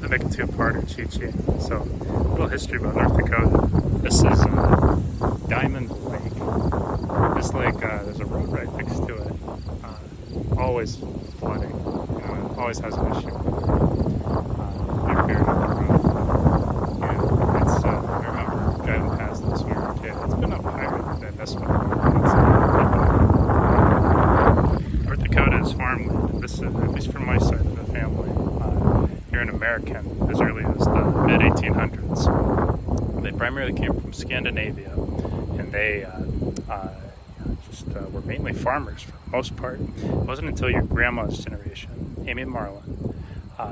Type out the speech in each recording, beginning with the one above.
to make a two-parter, Chi-Chi. So, a little history about North Dakota. This is Diamond Lake. This lake, there's a road right next to it. Always flooding. It always has an issue. They're buried on the road. And it's, I remember driving past this when we were a kid. It's been up higher than this one. North Dakota is farmland. This is, at least from my side of the family, you're an American as early as the mid-1800s. They primarily came from Scandinavia, and they were mainly farmers for the most part. It wasn't until your grandma's generation, Amy and Marlon,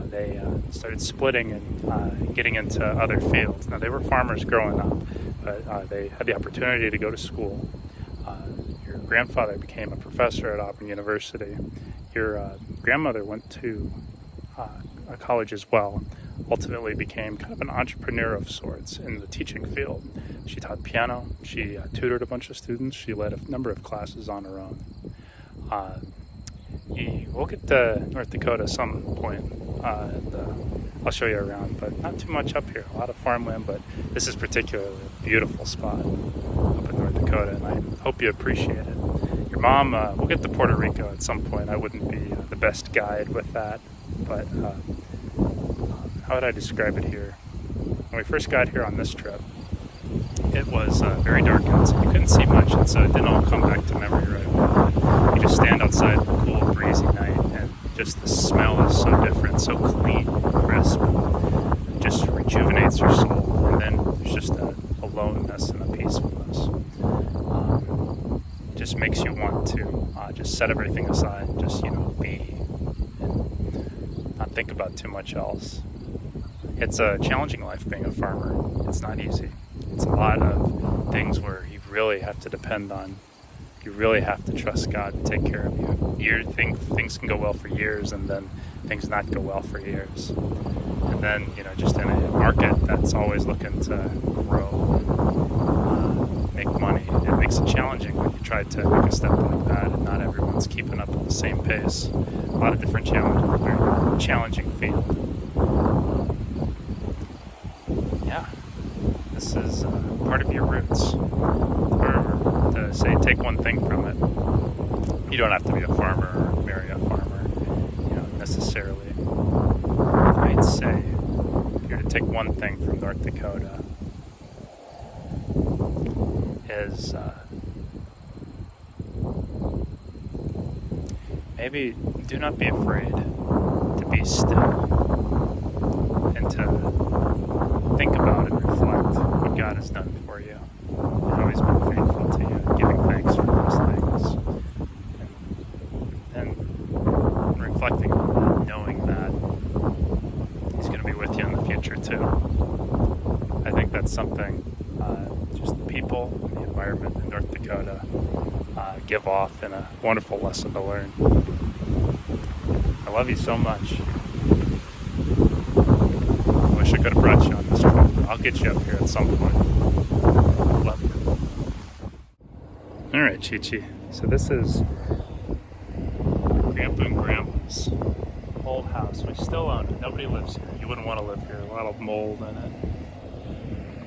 they started splitting and getting into other fields. Now, they were farmers growing up, but they had the opportunity to go to school. Your grandfather became a professor at Auburn University. Your grandmother went to a college as well, ultimately became kind of an entrepreneur of sorts in the teaching field. She taught piano, she tutored a bunch of students, she led a number of classes on her own. We'll get to North Dakota at some point, and I'll show you around, but not too much up here. A lot of farmland, but this is particularly a beautiful spot up in North Dakota, and I hope you appreciate it. Your mom, we'll get to Puerto Rico at some point. I wouldn't be the best guide with that, but how would I describe it here? When we first got here on this trip, it was very dark outside. You couldn't see much, and so it didn't all come back to memory right away. You just stand outside on a cool, breezy night, and just the smell is so different, so clean, crisp, it just rejuvenates your soul. And then there's just a aloneness and a peacefulness. It just makes you want to just set everything aside, just be, and not think about too much else. It's a challenging life being a farmer. It's not easy. It's a lot of things where you really have to depend on, you really have to trust God to take care of you. Things can go well for years, and then things not go well for years. And then, just in a market that's always looking to grow, make money, it makes it challenging when you try to make a step like that, and not everyone's keeping up at the same pace. A lot of different challenges, very challenging field. This is part of your roots. Or to say, take one thing from it. You don't have to be a farmer or marry a farmer, necessarily. I'd say, if you're to take one thing from North Dakota, is maybe do not be afraid to be still and to think about and reflect what God has done for you and how He's been faithful to you, and giving thanks for those things. And reflecting on that, knowing that He's going to be with you in the future too. I think that's something just the people and the environment in North Dakota give off, and a wonderful lesson to learn. I love you so much. I could have brought you on this trip. I'll get you up here at some point. Love you. Alright, Chi-Chi. So this is Grandpa and Grandma's old house. We still own it. Nobody lives here. You wouldn't want to live here. A lot of mold in it.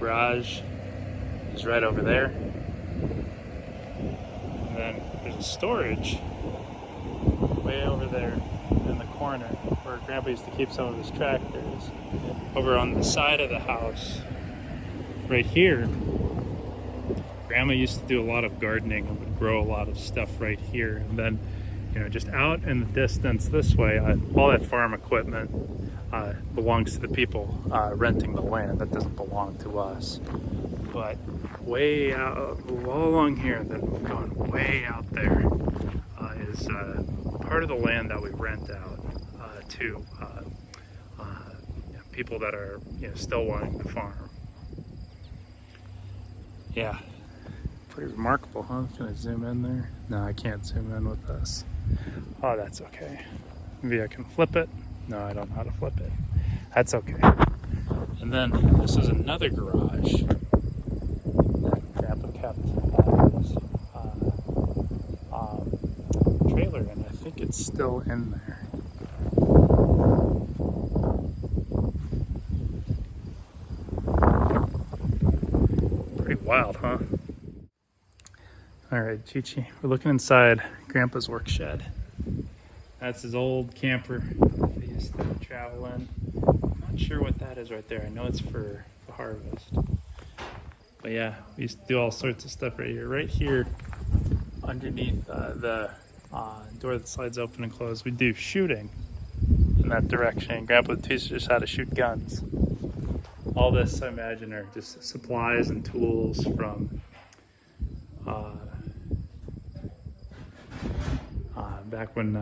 Garage is right over there. And then there's a storage way over there in the corner where Grandpa used to keep some of his tractors. Over on the side of the house, right here, Grandma used to do a lot of gardening and would grow a lot of stuff right here. And then, just out in the distance this way, all that farm equipment belongs to the people renting the land. That doesn't belong to us. But way out, all along here, then going way out there, is part of the land that we rent out to people that are still wanting to farm. Yeah, pretty remarkable, huh? Can I zoom in there? No, I can't zoom in with this. Oh, that's okay. Maybe I can flip it. No, I don't know how to flip it. That's okay. And then this is another garage that Grandpa kept his trailer in. I think it's still in there. All right, Chi-Chi, we're looking inside Grandpa's work shed. That's his old camper that he used to travel in. I'm not sure what that is right there. I know it's for the harvest. But yeah, we used to do all sorts of stuff right here. Right here, underneath the door that slides open and closed, we do shooting in that direction. Grandpa teaches us how to shoot guns. All this, I imagine, are just supplies and tools from back when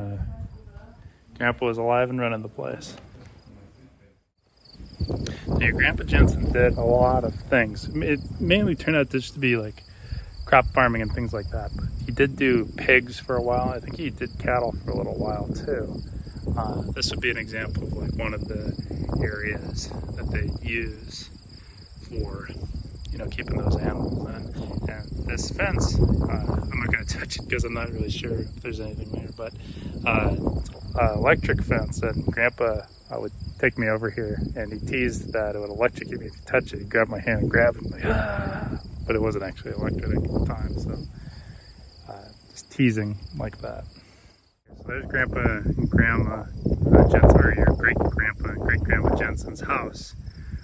Grandpa was alive and running the place. Now, Grandpa Jensen did a lot of things. It mainly turned out just to be like crop farming and things like that. But he did do pigs for a while. I think he did cattle for a little while too. This would be an example of like one of the areas that they use for, you know, keeping those animals in. And this fence, I'm not going to touch it because I'm not really sure if there's anything there, but electric fence. And Grandpa would take me over here, and he teased that it would electrocute me if you touch it. He'd grab my hand and grab it, and like, ah! But it wasn't actually electric at the time, so just teasing like that. So there's Grandpa and Grandma Jensen, or your great Grandpa and great Grandma Jensen's house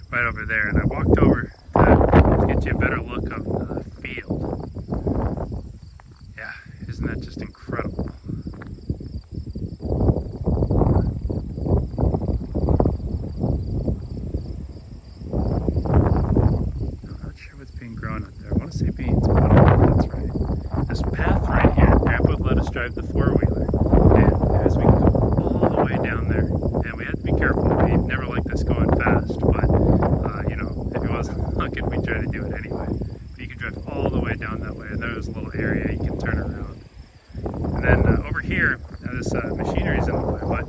right over there. And I walked over to get you a better look of the field. Yeah, isn't that just incredible? I'm not sure what's being grown up there. I want to say beans, but I don't know if that's right. This path right here, Grandpa would let us drive the four-wheeler. And as we go all the way down there, and we had to be careful. We never liked this going fast, but you know, if it wasn't looking, we'd try to do it anyway. But you can drive all the way down that way, and there's a little area you can turn around. And then over here, this machinery's in the way, but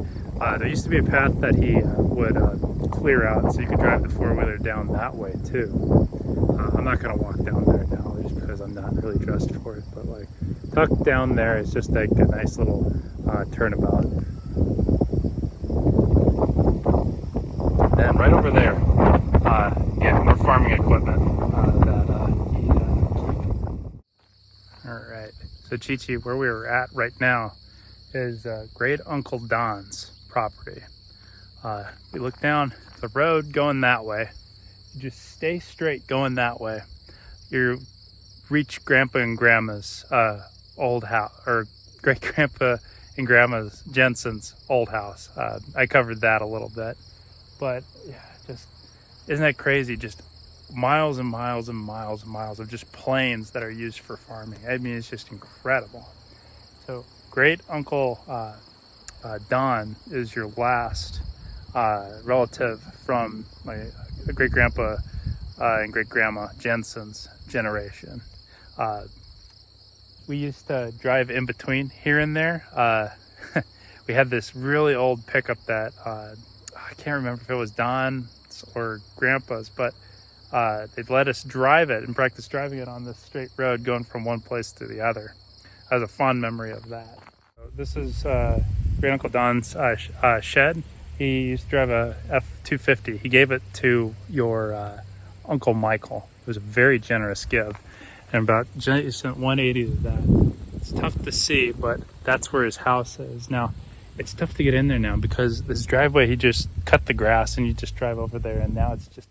there used to be a path that he would clear out, so you could drive the four-wheeler down that way too. I'm not going to walk down there now just because I'm not really dressed for it, but like tucked down there is just like a nice little turnabout. Then right over there, yeah, more farming equipment that he keep. All right, so Chi-Chi, where we are at right now is Great Uncle Don's property. We look down the road going that way. You just stay straight going that way. You reach Grandpa and Grandma's old house, or Great Grandpa and Grandma's Jensen's old house. I covered that a little bit, but yeah, just isn't that crazy? Just miles and miles and miles and miles of just plains that are used for farming. I mean, it's just incredible. So Great Uncle Don is your last relative from my great grandpa and great grandma Jensen's generation. We used to drive in between here and there. We had this really old pickup that I can't remember if it was Don's or Grandpa's, but they'd let us drive it and practice driving it on this straight road going from one place to the other. I have a fond memory of that. This is Great Uncle Don's shed. He used to drive a F-250. He gave it to your Uncle Michael. It was a very generous gift. And about 180 to that. It's tough to see, but that's where his house is. Now, it's tough to get in there now because this driveway, he just cut the grass and you just drive over there, and now it's just